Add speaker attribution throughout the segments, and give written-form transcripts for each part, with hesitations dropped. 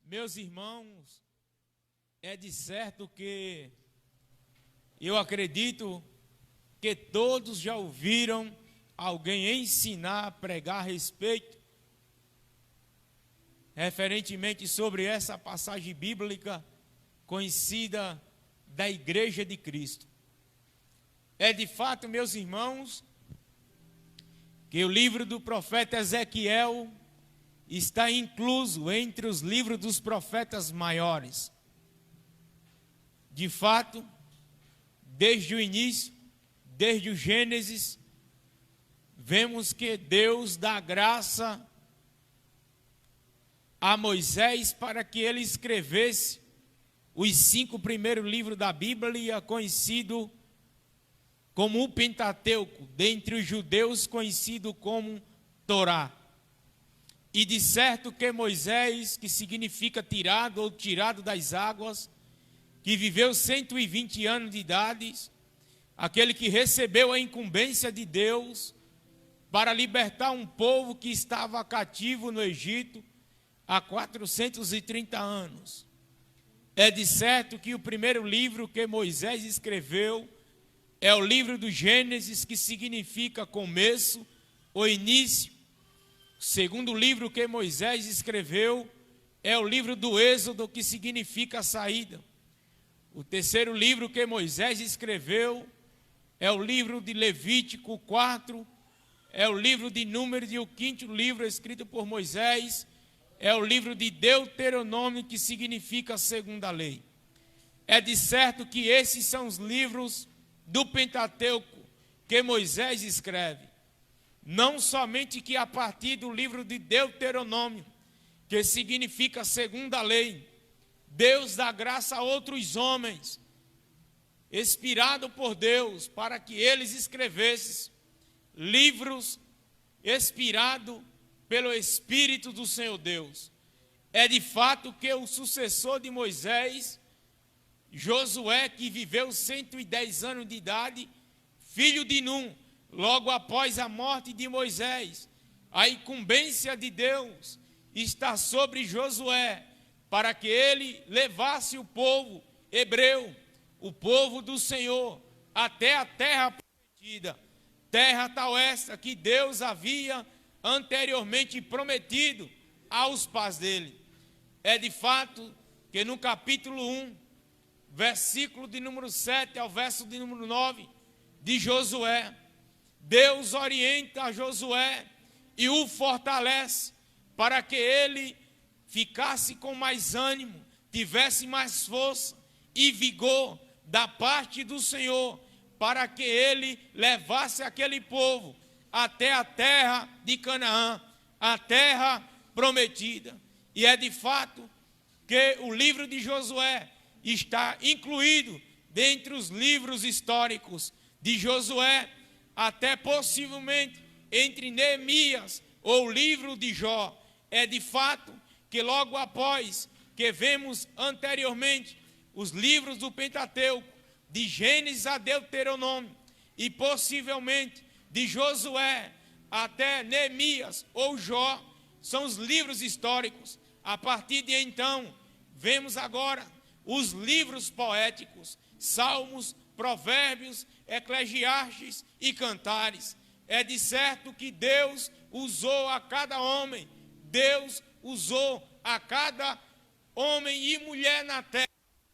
Speaker 1: Meus irmãos, é de certo que eu acredito que todos já ouviram alguém ensinar, pregar a respeito, referentemente sobre essa passagem bíblica conhecida da Igreja de Cristo. É de fato, meus irmãos, que o livro do profeta Ezequiel está incluso entre os livros dos profetas maiores. De fato, desde o início, desde o Gênesis, vemos que Deus dá graça a Moisés para que ele escrevesse os 5 primeiros livros da Bíblia, conhecido como o Pentateuco, dentre os judeus conhecido como Torá. E de certo que Moisés, que significa tirado ou tirado das águas, que viveu 120 anos de idade, aquele que recebeu a incumbência de Deus para libertar um povo que estava cativo no Egito há 430 anos. É de certo que o primeiro livro que Moisés escreveu é o livro do Gênesis, que significa começo ou início. O segundo livro que Moisés escreveu é o livro do Êxodo, que significa saída. O terceiro livro que Moisés escreveu é o livro de Levítico, o 4, é o livro de Números, e o 5º livro escrito por Moisés é o livro de Deuteronômio, que significa a segunda lei. É de certo que esses são os livros do Pentateuco que Moisés escreve. Não somente que a partir do livro de Deuteronômio, que significa a segunda lei, Deus dá graça a outros homens, inspirado por Deus, para que eles escrevessem livros inspirados pelo Espírito do Senhor Deus. É de fato que o sucessor de Moisés, Josué, que viveu 110 anos de idade, filho de Num, logo após a morte de Moisés, a incumbência de Deus está sobre Josué, para que ele levasse o povo hebreu, o povo do Senhor, até a terra prometida, terra tal esta que Deus havia anteriormente prometido aos pais dele. É de fato que no capítulo 1, versículo de número 7 ao verso de número 9 de Josué, Deus orienta a Josué e o fortalece para que ele ficasse com mais ânimo, tivesse mais força e vigor da parte do Senhor, para que ele levasse aquele povo até a terra de Canaã, a terra prometida. E é de fato que o livro de Josué está incluído dentre os livros históricos de Josué, até possivelmente entre Neemias ou o livro de Jó. É de fato que logo após que vemos anteriormente os livros do Pentateuco, de Gênesis a Deuteronômio, e possivelmente de Josué até Neemias ou Jó, são os livros históricos. A partir de então, vemos agora os livros poéticos, Salmos, Provérbios, Eclesiastes e Cantares. É de certo que Deus usou a cada homem, Deus usou a cada homem e mulher na terra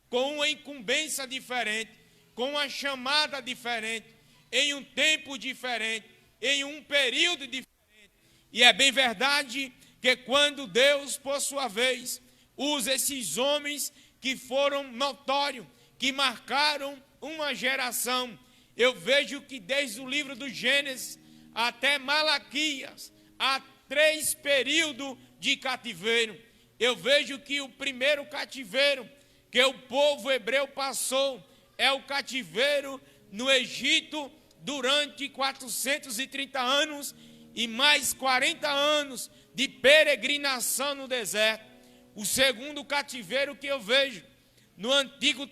Speaker 1: com uma incumbência diferente, com uma chamada diferente, em um tempo diferente, em um período diferente. E é bem verdade que quando Deus, por sua vez, usa esses homens que foram notórios, que marcaram uma geração, eu vejo que desde o livro do Gênesis até Malaquias, há 3 períodos de cativeiro. Eu vejo que o primeiro cativeiro que o povo hebreu passou é o cativeiro no Egito durante 430 anos e mais 40 anos de peregrinação no deserto. O segundo cativeiro que eu vejo no Antigo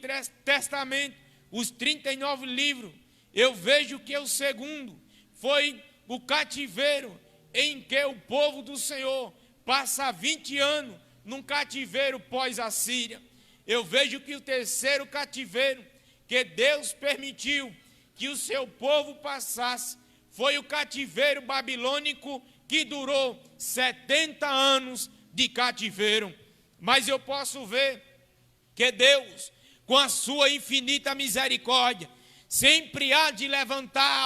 Speaker 1: Testamento, os 39 livros, eu vejo que o segundo foi o cativeiro em que o povo do Senhor passa 20 anos num cativeiro pós-Assíria. Eu vejo que o terceiro cativeiro que Deus permitiu que o seu povo passasse foi o cativeiro babilônico, que durou 70 anos de cativeiro. Mas eu posso ver que Deus, com a sua infinita misericórdia, sempre há de levantar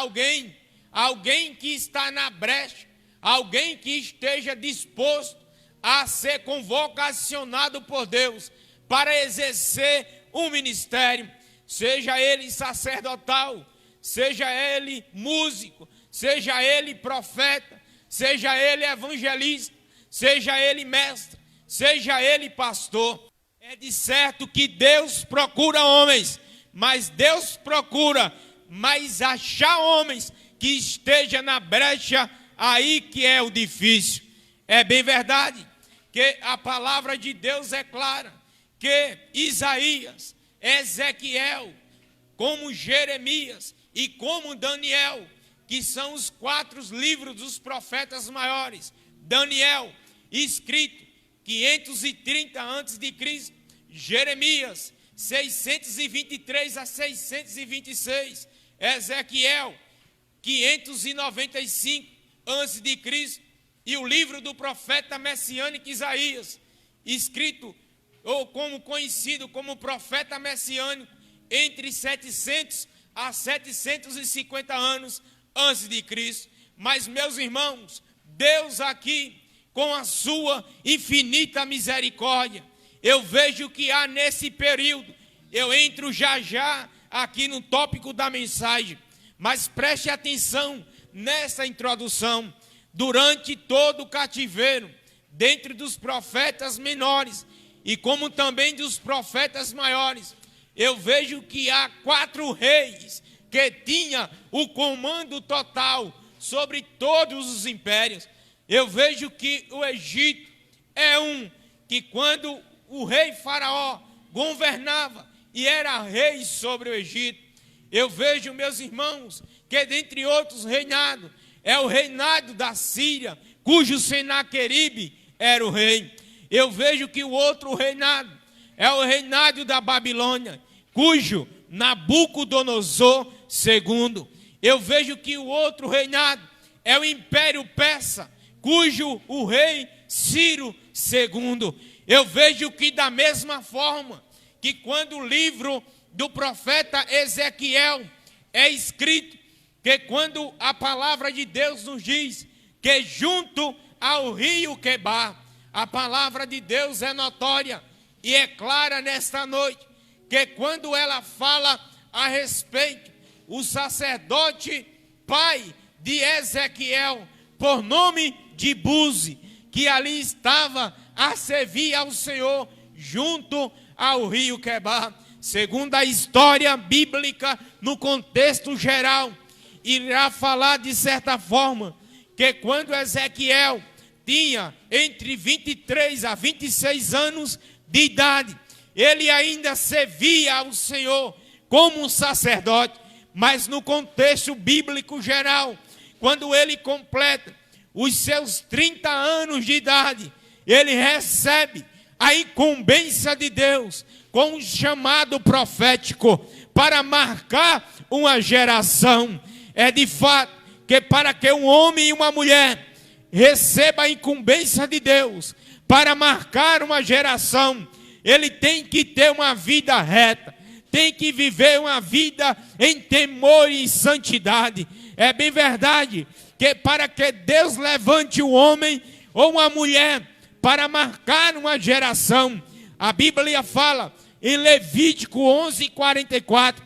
Speaker 1: alguém que está na brecha, alguém que esteja disposto a ser convocacionado por Deus para exercer um ministério, seja ele sacerdotal, seja ele músico, seja ele profeta, seja ele evangelista, seja ele mestre, seja ele pastor. É de certo que Deus procura homens, mas Deus procura mais achar homens que esteja na brecha, aí que é o difícil. É bem verdade que a palavra de Deus é clara, que Isaías, Ezequiel, como Jeremias e como Daniel, que são os 4 livros dos profetas maiores. Daniel, escrito 530 a.C., Jeremias, 623 a 626, Ezequiel, 595 a.C., e o livro do profeta messiânico Isaías, escrito ou como conhecido como profeta messiânico, entre 700 a 750 anos antes de Cristo. Mas, meus irmãos, Deus aqui, com a sua infinita misericórdia, eu vejo que há nesse período, eu entro já aqui no tópico da mensagem, mas preste atenção nessa introdução. Durante todo o cativeiro, dentre dos profetas menores e como também dos profetas maiores, eu vejo que há 4 reis que tinham o comando total sobre todos os impérios. Eu vejo que o Egito é que quando o rei Faraó governava e era rei sobre o Egito, eu vejo, meus irmãos, que dentre outros reinados, é o reinado da Síria, cujo Senaqueribe era o rei. Eu vejo que o outro reinado é o reinado da Babilônia, cujo Nabucodonosor II. Eu vejo que o outro reinado é o Império Persa, cujo o rei Ciro II. Eu vejo que da mesma forma que quando o livro do profeta Ezequiel é escrito, que quando a palavra de Deus nos diz que junto ao rio Quebar, a palavra de Deus é notória e é clara nesta noite, que quando ela fala a respeito, o sacerdote pai de Ezequiel, por nome de Buzi, que ali estava a servir ao Senhor junto ao rio Quebar, segundo a história bíblica, no contexto geral, irá falar de certa forma, que quando Ezequiel tinha entre 23 a 26 anos de idade, ele ainda servia ao Senhor como um sacerdote, mas no contexto bíblico geral, quando ele completa os seus 30 anos de idade, ele recebe a incumbência de Deus com um chamado profético para marcar uma geração. É de fato que para que um homem e uma mulher receba a incumbência de Deus para marcar uma geração, ele tem que ter uma vida reta, tem que viver uma vida em temor e santidade. É bem verdade que para que Deus levante um homem ou uma mulher para marcar uma geração, a Bíblia fala em Levítico 11:44,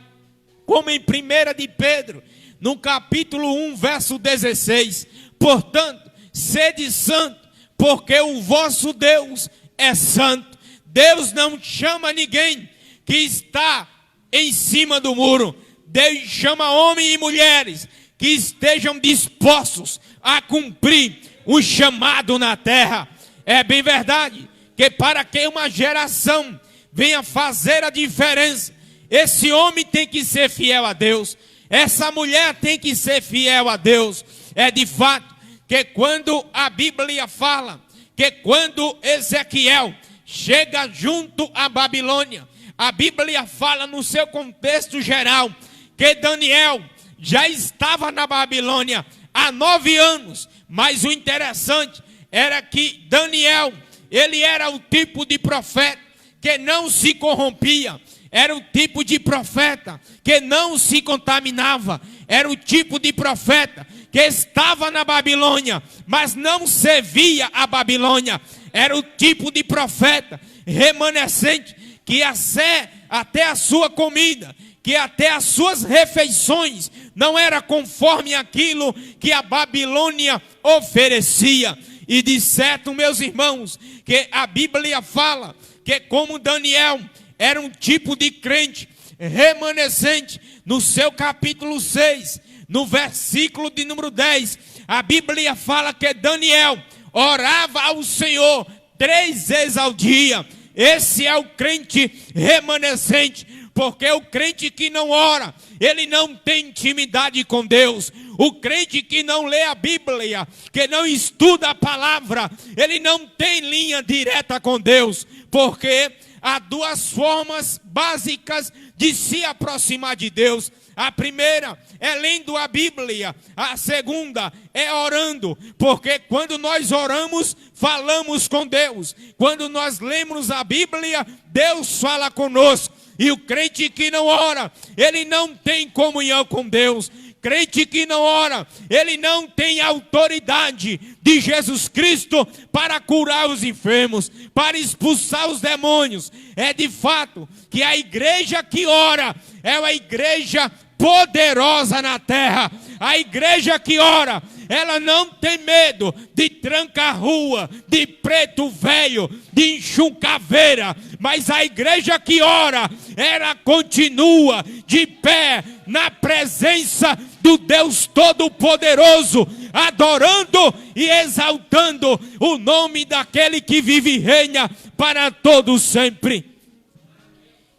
Speaker 1: como em 1 de Pedro, no capítulo 1, verso 16, portanto, sede santo, porque o vosso Deus é santo. Deus não chama ninguém que está em cima do muro. Deus chama homens e mulheres que estejam dispostos a cumprir o chamado na terra. É bem verdade que para que uma geração venha fazer a diferença, esse homem tem que ser fiel a Deus, essa mulher tem que ser fiel a Deus. É de fato que quando a Bíblia fala que quando Ezequiel chega junto à Babilônia. A Bíblia fala no seu contexto geral que Daniel já estava na Babilônia há 9 anos. Mas o interessante era que Daniel, ele era o tipo de profeta que não se corrompia. Era o tipo de profeta que não se contaminava. Era o tipo de profeta que estava na Babilônia, mas não servia a Babilônia. Era o tipo de profeta remanescente que até a sua comida, que até as suas refeições não era conforme aquilo que a Babilônia oferecia. E de certo, meus irmãos, que a Bíblia fala que como Daniel era um tipo de crente remanescente, no seu capítulo 6, no versículo de número 10, a Bíblia fala que Daniel orava ao Senhor 3 vezes ao dia. Esse é o crente remanescente, porque o crente que não ora, ele não tem intimidade com Deus. O crente que não lê a Bíblia, que não estuda a palavra, ele não tem linha direta com Deus, porque há 2 formas básicas de se aproximar de Deus. A primeira é lendo a Bíblia, a segunda é orando, porque quando nós oramos, falamos com Deus. Quando nós lemos a Bíblia, Deus fala conosco. E o crente que não ora, ele não tem comunhão com Deus. Crente que não ora, ele não tem autoridade de Jesus Cristo para curar os enfermos, para expulsar os demônios. É de fato que a igreja que ora é uma igreja poderosa na terra. A igreja que ora, ela não tem medo de tranca-rua, de preto velho, de enxucaveira. Mas a igreja que ora, ela continua de pé na presença do Deus Todo-Poderoso, adorando e exaltando o nome daquele que vive e reina para todo sempre.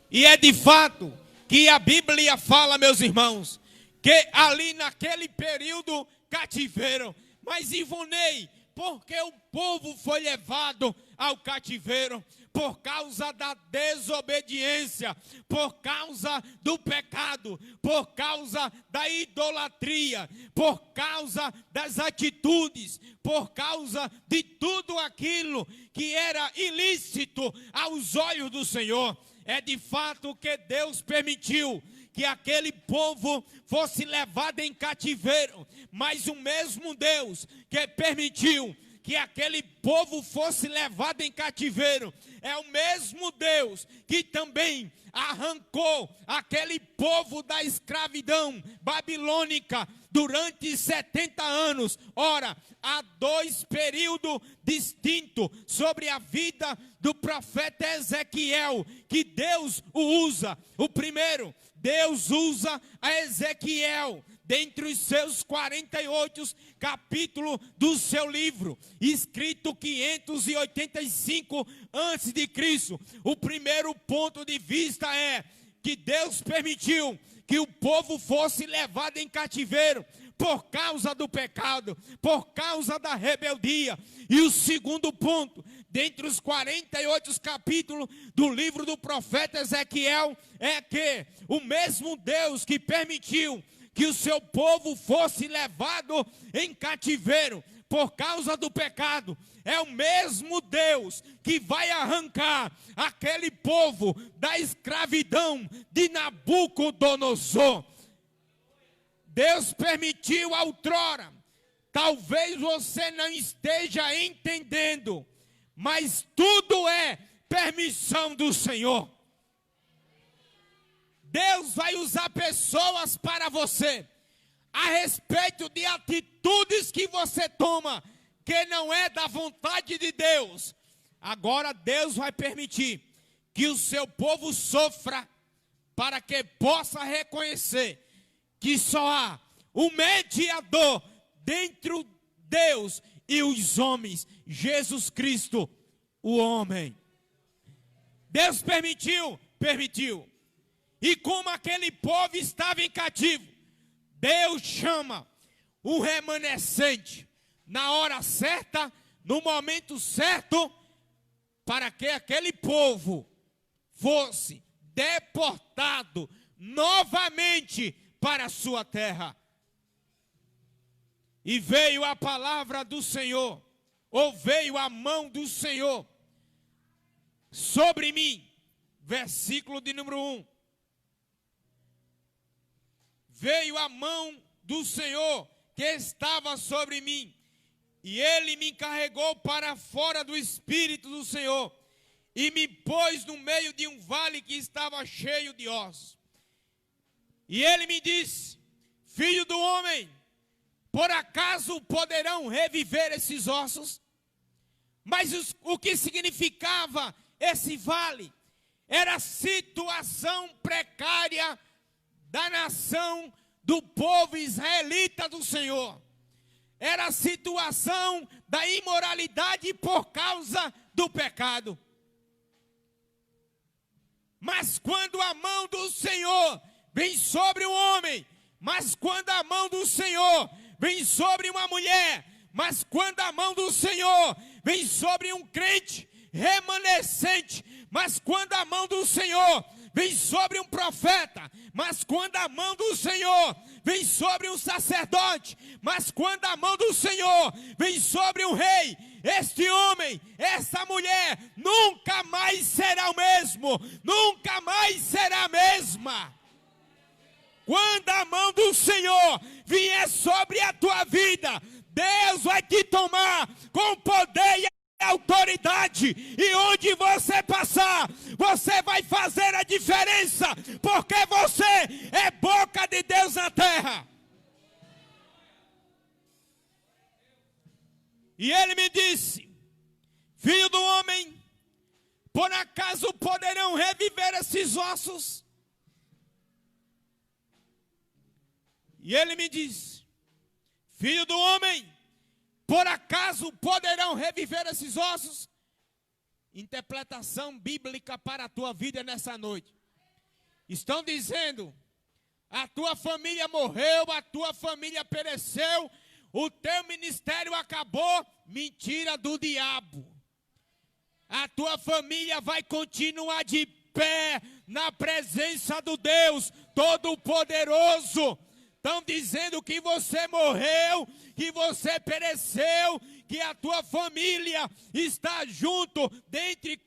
Speaker 1: E é de fato que a Bíblia fala, meus irmãos, que ali naquele período cativeiro. Mas Ivonei, porque o povo foi levado ao cativeiro? Por causa da desobediência, por causa do pecado, por causa da idolatria, por causa das atitudes, por causa de tudo aquilo que era ilícito aos olhos do Senhor. É de fato que Deus permitiu que aquele povo fosse levado em cativeiro, mas o mesmo Deus que permitiu que aquele povo fosse levado em cativeiro é o mesmo Deus que também arrancou aquele povo da escravidão babilônica durante 70 anos. Ora, há 2 períodos distintos sobre a vida do profeta Ezequiel que Deus o usa. O primeiro, Deus usa a Ezequiel dentre os seus 48 capítulos do seu livro, escrito 585 a.C. O primeiro ponto de vista é que Deus permitiu que o povo fosse levado em cativeiro por causa do pecado, por causa da rebeldia. E o segundo ponto, dentre os 48 capítulos do livro do profeta Ezequiel, é que o mesmo Deus que permitiu que o seu povo fosse levado em cativeiro por causa do pecado, é o mesmo Deus que vai arrancar aquele povo da escravidão de Nabucodonosor. Deus permitiu outrora, talvez você não esteja entendendo, mas tudo é permissão do Senhor. Deus vai usar pessoas para você, a respeito de atitudes que você toma, que não é da vontade de Deus. Agora Deus vai permitir que o seu povo sofra, para que possa reconhecer que só há um mediador entre Deus e os homens, Jesus Cristo, o homem. Deus permitiu. E como aquele povo estava em cativo, Deus chama o remanescente na hora certa, no momento certo, para que aquele povo fosse deportado novamente para a sua terra. E veio a palavra do Senhor, ou veio a mão do Senhor sobre mim. Versículo de número 1. Veio a mão do Senhor que estava sobre mim, e ele me carregou para fora do Espírito do Senhor, e me pôs no meio de um vale que estava cheio de ossos. E ele me disse: filho do homem, por acaso poderão reviver esses ossos? Mas o que significava esse vale? Era a situação precária da nação, do povo israelita do Senhor. Era a situação da imoralidade por causa do pecado. Mas quando a mão do Senhor vem sobre um homem, mas quando a mão do Senhor vem sobre uma mulher, mas quando a mão do Senhor vem sobre um crente remanescente, mas quando a mão do Senhor vem sobre um profeta, mas quando a mão do Senhor vem sobre um sacerdote, mas quando a mão do Senhor vem sobre um rei, este homem, essa mulher, nunca mais será o mesmo, nunca mais será a mesma. Quando a mão do Senhor vier sobre a tua vida, Deus vai te tomar com poder e autoridade, e onde você passar, você vai fazer a diferença, porque você é boca de Deus na terra. E ele me disse: filho do homem, por acaso poderão reviver esses ossos? E ele me disse: filho do homem, por acaso poderão reviver esses ossos? Interpretação bíblica para a tua vida nessa noite. Estão dizendo: a tua família morreu, a tua família pereceu, o teu ministério acabou. Mentira do diabo. A tua família vai continuar de pé na presença do Deus Todo-Poderoso. Estão dizendo que você morreu, que você pereceu, que a tua família está junto, dentre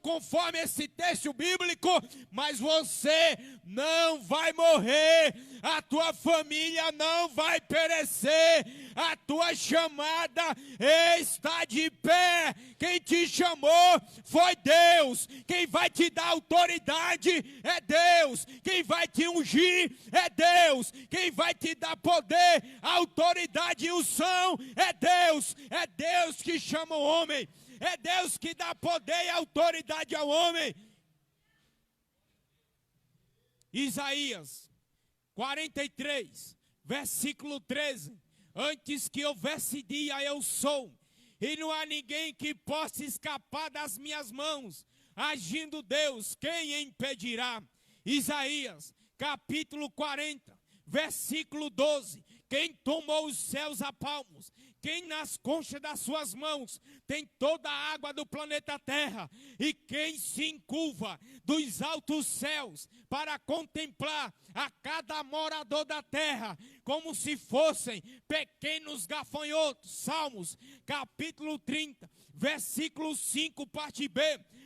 Speaker 1: conforme esse texto bíblico, mas você não vai morrer, a tua família não vai perecer, a tua chamada está de pé. Quem te chamou foi Deus, quem vai te dar autoridade é Deus, quem vai te ungir é Deus, quem vai te dar poder, autoridade e unção é Deus. É Deus que chama o homem, é Deus que dá poder e autoridade ao homem. Isaías 43, versículo 13. Antes que houvesse dia, eu sou, e não há ninguém que possa escapar das minhas mãos. Agindo Deus, quem impedirá? Isaías capítulo 40, versículo 12. Quem tomou os céus a palmos, quem nas conchas das suas mãos tem toda a água do planeta Terra, e quem se encurva dos altos céus para contemplar a cada morador da terra, como se fossem pequenos gafanhotos. Salmos capítulo 30, versículo 5, parte B.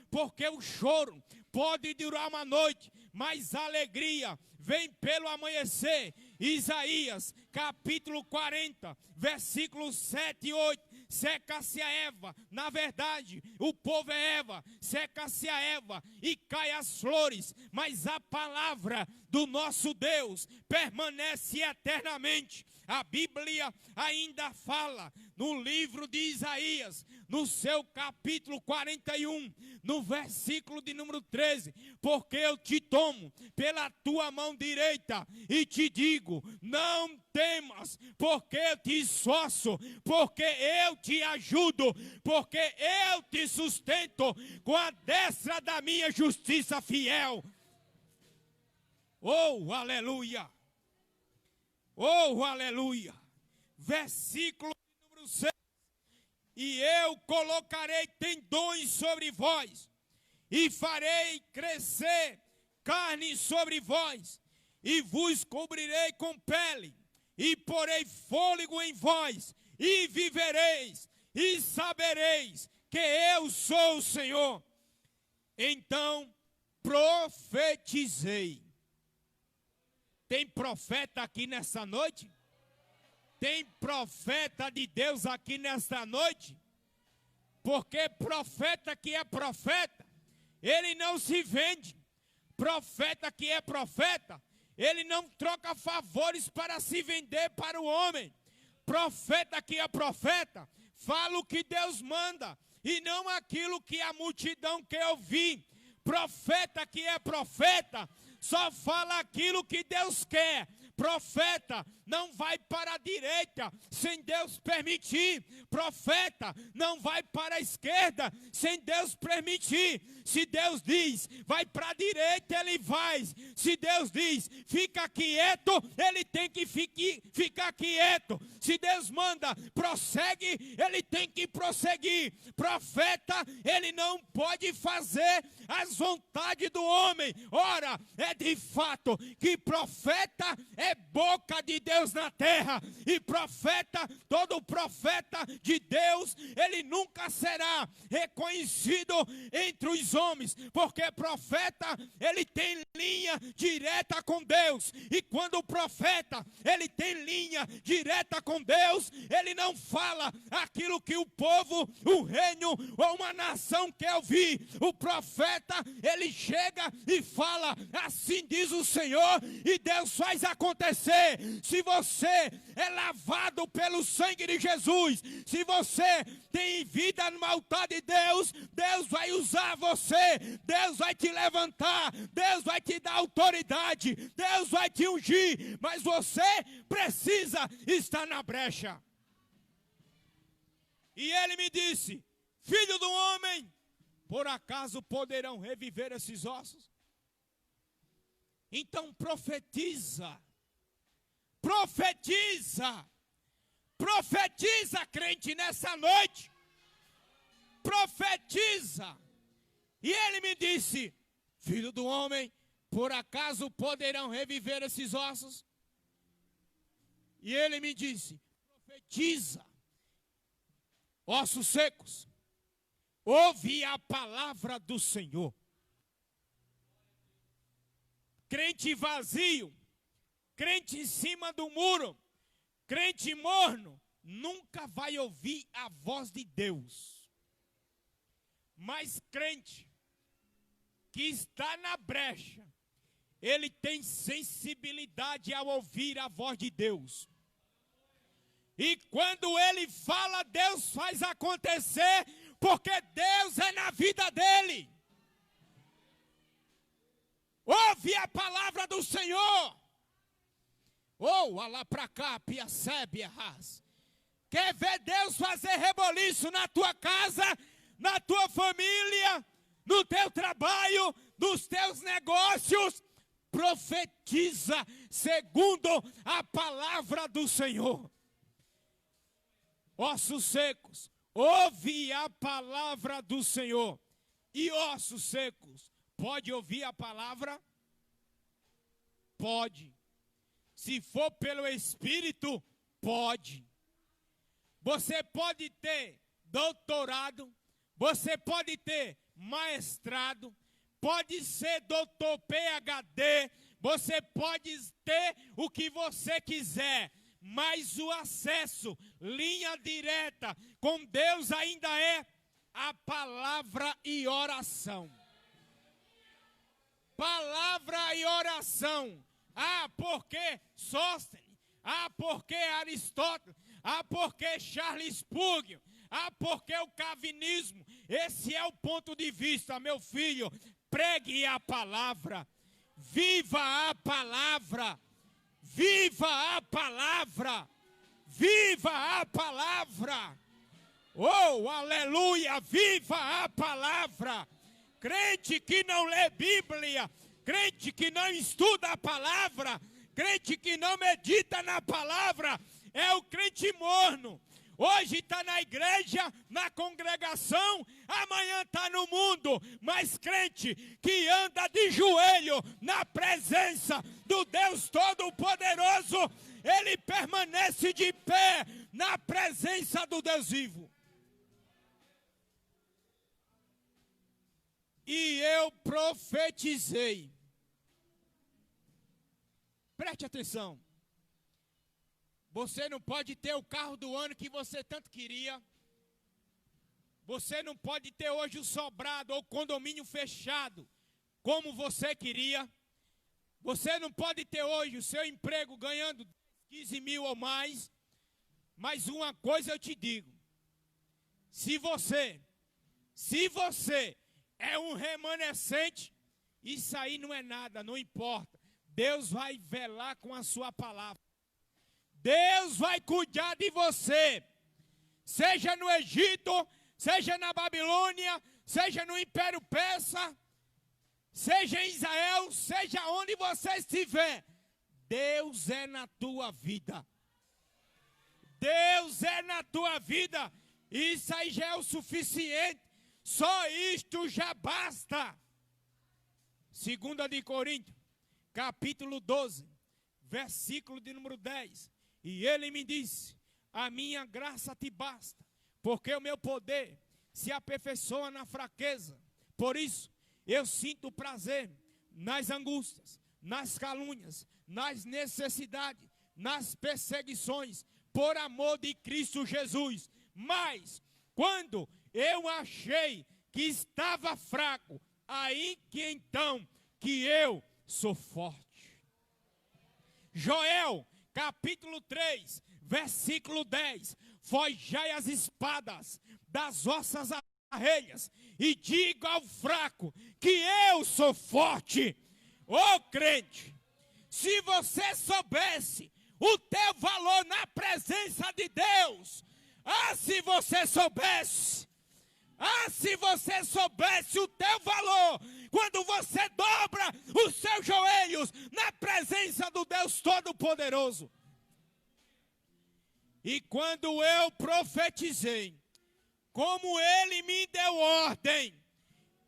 Speaker 1: Porque o choro pode durar uma noite, mas a alegria vem pelo amanhecer. Isaías capítulo 40, versículos 7 e 8. Seca-se a erva, na verdade, o povo é erva, seca-se a erva e cai as flores, mas a palavra do nosso Deus permanece eternamente. A Bíblia ainda fala no livro de Isaías, no seu capítulo 41, no versículo de número 13: porque eu te tomo pela tua mão direita e te digo, não temas, porque eu te esforço, porque eu te ajudo, porque eu te sustento com a destra da minha justiça fiel. Oh, aleluia! Oh, aleluia! Versículo número 6. e eu colocarei tendões sobre vós, e farei crescer carne sobre vós, e vos cobrirei com pele, e porei fôlego em vós, e vivereis, e sabereis que eu sou o Senhor. Então profetizei. Tem profeta aqui nessa noite? Tem profeta de Deus aqui nesta noite? Porque profeta que é profeta, ele não se vende. Profeta que é profeta, ele não troca favores para se vender para o homem. Profeta que é profeta, fala o que Deus manda e não aquilo que a multidão quer ouvir. Profeta que é profeta, só fala aquilo que Deus quer. Profeta não vai para a direita sem Deus permitir. Profeta não vai para a esquerda sem Deus permitir. Se Deus diz, vai para a direita, ele vai. Se Deus diz, fica quieto, ele tem que ficar quieto. Se Deus manda, prossegue, ele tem que prosseguir. Profeta, ele não pode fazer as vontades do homem. Ora, é de fato que profeta é boca de Deus na terra, e profeta, todo profeta de Deus, ele nunca será reconhecido entre os homens, porque profeta, ele tem linha direta com Deus, e quando o profeta, ele tem linha direta com Deus, ele não fala aquilo que o povo, o reino ou uma nação quer ouvir. O profeta, ele chega e fala, assim diz o Senhor, e Deus faz acontecer. Se você é lavado pelo sangue de Jesus, se você tem vida no altar de Deus, Deus vai usar você, Deus vai te levantar, Deus vai te dar autoridade, Deus vai te ungir, mas você precisa estar na brecha. E ele me disse, filho do homem, por acaso poderão reviver esses ossos? Então profetiza. Profetiza, profetiza, crente, nessa noite, profetiza. E ele me disse, filho do homem, por acaso poderão reviver esses ossos? E ele me disse, profetiza, ossos secos, ouve a palavra do Senhor. Crente vazio, crente em cima do muro, crente morno, nunca vai ouvir a voz de Deus. Mas crente que está na brecha, ele tem sensibilidade ao ouvir a voz de Deus. E quando ele fala, Deus faz acontecer, porque Deus é na vida dele. Ouve a palavra do Senhor. Ou lá para cá, piacebe, arras. Quer ver Deus fazer reboliço na tua casa, na tua família, no teu trabalho, nos teus negócios? Profetiza segundo a palavra do Senhor. Ossos secos, ouve a palavra do Senhor. E ossos secos, pode ouvir a palavra? Pode. Se for pelo Espírito, pode. Você pode ter doutorado, você pode ter mestrado, pode ser doutor PhD, você pode ter o que você quiser, mas o acesso, linha direta com Deus ainda é a palavra e oração. Palavra e oração. Ah, porque Sóstenes, ah, porque Aristóteles, ah, porque Charles Spurgeon, ah, porque o calvinismo. Esse é o ponto de vista, meu filho. Pregue a palavra, viva a palavra, viva a palavra, viva a palavra. Oh, aleluia, viva a palavra. Crente que não lê Bíblia, crente que não estuda a palavra, crente que não medita na palavra, é o crente morno. Hoje está na igreja, na congregação, amanhã está no mundo. Mas crente que anda de joelho na presença do Deus Todo-Poderoso, ele permanece de pé na presença do Deus vivo. E eu profetizei. Preste atenção. Você não pode ter o carro do ano que você tanto queria. Você não pode ter hoje o sobrado ou o condomínio fechado como você queria. Você não pode ter hoje o seu emprego ganhando 15 mil ou mais. Mas uma coisa eu te digo. Se você é um remanescente, isso aí não é nada, não importa. Deus vai velar com a sua palavra. Deus vai cuidar de você. Seja no Egito, seja na Babilônia, seja no Império Persa, seja em Israel, seja onde você estiver. Deus é na tua vida. Deus é na tua vida. Isso aí já é o suficiente. Só isto já basta. 2 de Coríntios, capítulo 12, versículo de número 10. E ele me disse: a minha graça te basta, porque o meu poder se aperfeiçoa na fraqueza. Por isso, eu sinto prazer nas angústias, nas calúnias, nas necessidades, nas perseguições, por amor de Cristo Jesus. Mas, quando eu achei que estava fraco, aí que então que eu sou forte. Joel, capítulo 3, versículo 10. Forjai as espadas das vossas arreias e diga ao fraco que eu sou forte. Ô crente, se você soubesse o teu valor na presença de Deus, se você soubesse o teu valor, quando você dobra os seus joelhos na presença do Deus Todo-Poderoso. E quando eu profetizei, como ele me deu ordem,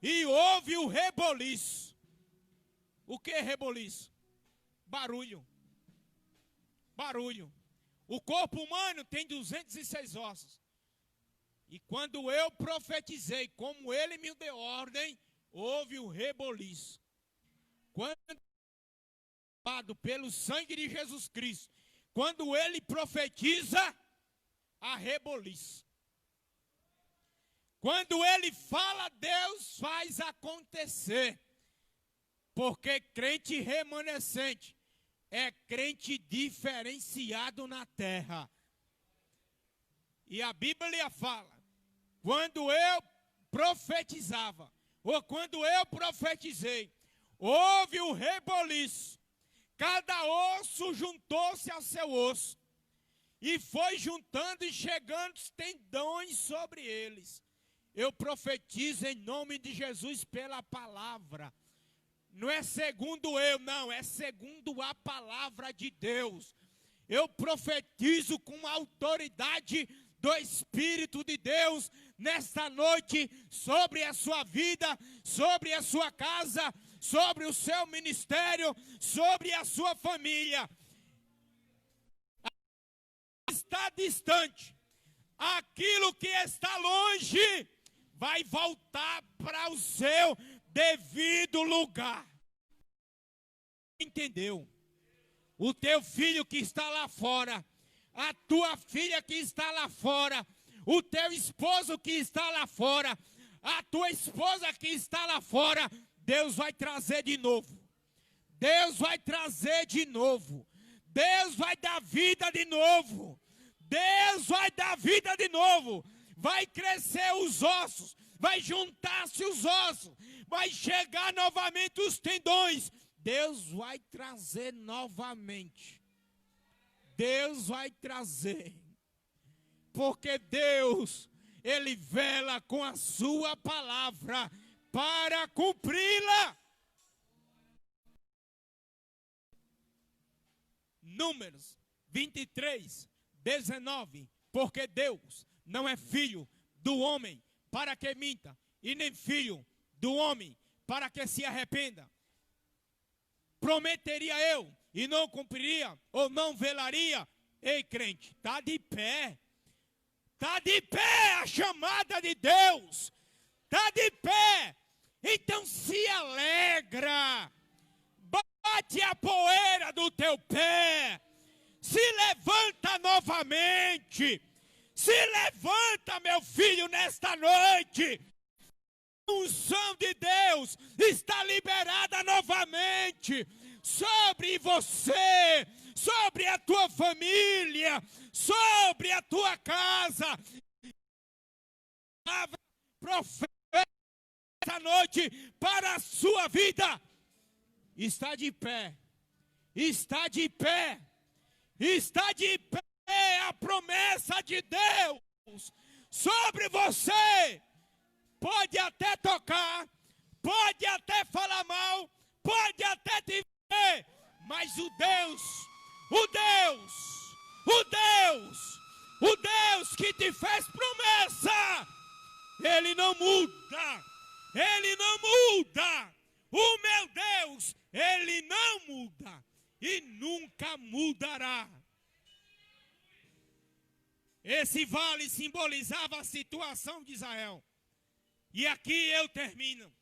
Speaker 1: e houve o reboliço. O que é reboliço? Barulho. Barulho. O corpo humano tem 206 ossos. E quando eu profetizei, como ele me deu ordem, houve o reboliço. Quando pelo sangue de Jesus Cristo, quando ele profetiza, há reboliço. Quando ele fala, Deus faz acontecer. Porque crente remanescente é crente diferenciado na terra. E a Bíblia fala, quando eu profetizava, ou quando eu profetizei, houve o reboliço. Cada osso juntou-se ao seu osso. E foi juntando e chegando os tendões sobre eles. Eu profetizo em nome de Jesus pela palavra. Não é segundo eu, não, é segundo a palavra de Deus. Eu profetizo com a autoridade do Espírito de Deus nesta noite sobre a sua vida, sobre a sua casa, sobre o seu ministério, sobre a sua família. Está distante, aquilo que está longe vai voltar para o seu devido lugar. Entendeu? O teu filho que está lá fora, a tua filha que está lá fora, o teu esposo que está lá fora, a tua esposa que está lá fora, Deus vai trazer de novo. Deus vai trazer de novo. Deus vai dar vida de novo. Deus vai dar vida de novo. Vai crescer os ossos, vai juntar-se os ossos, vai chegar novamente os tendões. Deus vai trazer novamente. Deus vai trazer. Porque Deus, Ele vela com a sua palavra para cumpri-la. Números 23, 19. Porque Deus não é filho do homem para que minta, e nem filho do homem para que se arrependa. Prometeria eu e não cumpriria, ou não velaria? Ei, crente, está de pé. Está de pé a chamada de Deus. Está de pé. Então se alegra. Bate a poeira do teu pé. Se levanta novamente. Se levanta, meu filho, nesta noite. A unção de Deus está liberada novamente sobre você, sobre a tua família, sobre a tua casa. Palavra profética esta noite para a sua vida. Está de pé, está de pé, está de pé a promessa de Deus sobre você. Pode até tocar, pode até falar mal, pode até te ver, mas o Deus que te fez promessa, Ele não muda, Ele não muda. O meu Deus, Ele não muda e nunca mudará. Esse vale simbolizava a situação de Israel. E aqui eu termino.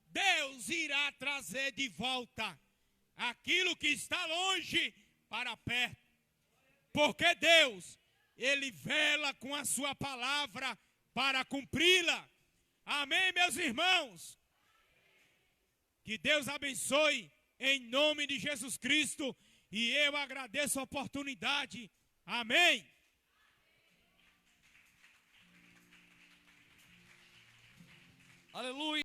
Speaker 1: Deus irá trazer de volta aquilo que está longe para perto. Porque Deus, Ele vela com a sua palavra para cumpri-la. Amém, meus irmãos? Que Deus abençoe em nome de Jesus Cristo. E eu agradeço a oportunidade. Amém.
Speaker 2: Aleluia.